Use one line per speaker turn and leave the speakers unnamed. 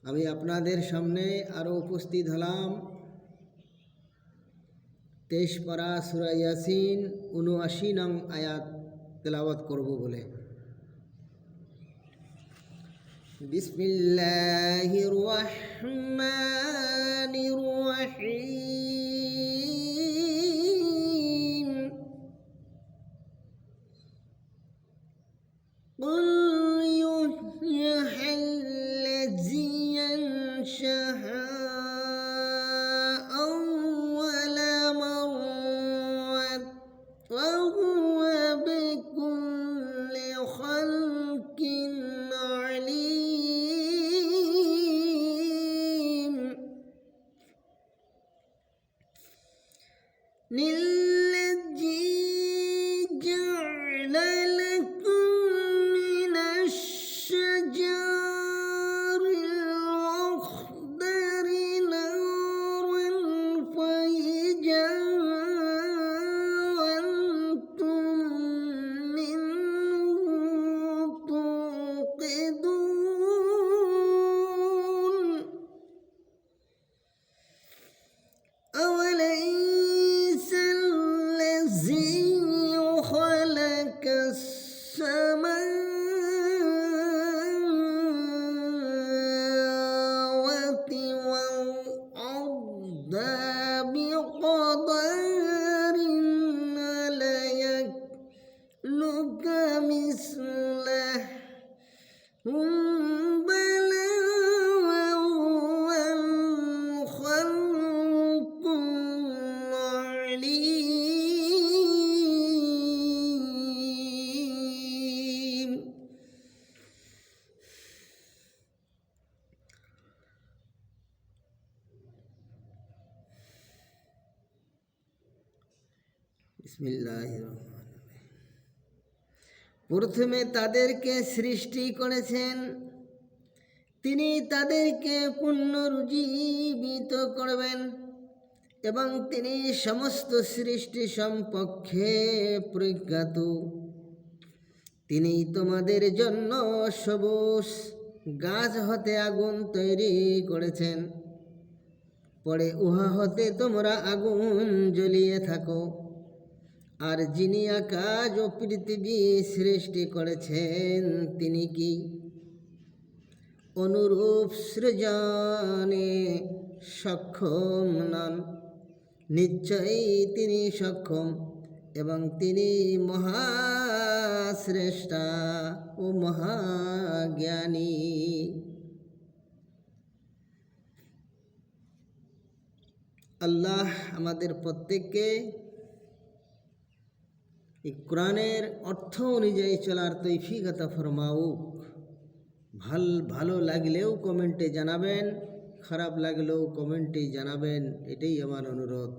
আমি আপনাদের সামনে আরও উপস্থিত হলাম 23 পারা সূরা ইয়াসিন 79 নং আয়াত তেলাওয়াত করব বলে। বিসমিল্লাহির রহমানির রহিম। قل يحيي الذي ينشأها أول مرة وهو بكل خلق عليم. للذي جعل لكم من الشجر الأخضر نارا فإذا أنتم منه توقدون. أوليس الذي خلق السماوات والأرض بقدر ألا يخلق مثله بلى وهو الخلق العليم. বিসমিল্লাহির রহমানির রহিম। প্রথমে তাদেরকে সৃষ্টি করেছেন, তিনি তাদেরকে পুনরুজ্জীবিত করবেন এবং তিনি সমস্ত সৃষ্টি সম্পর্কে প্রজ্ঞাত। তিনি তোমাদের জন্য সবুজ গাছ হতে আগুন তৈরি করেছেন, পরে উহা হতে তোমরা আগুন জ্বলিয়ে থাকো। আর যিনি আকাশ ও পৃথিবী সৃষ্টি করেছেন তিনি কি অনুরূপ সৃজনে সক্ষম নন? নিশ্চয়ই তিনি সক্ষম এবং তিনি মহাশ্রেষ্ঠা ও মহাজ্ঞানী। আল্লাহ আমাদের প্রত্যেককে এই কোরআনের অর্থ অনুযায়ী চলার তৌফিক আতা ফরমাউক। ভালো লাগলেও কমেন্টে জানাবেন, খারাপ লাগলেও কমেন্টে জানাবেন, এটাই আমার অনুরোধ।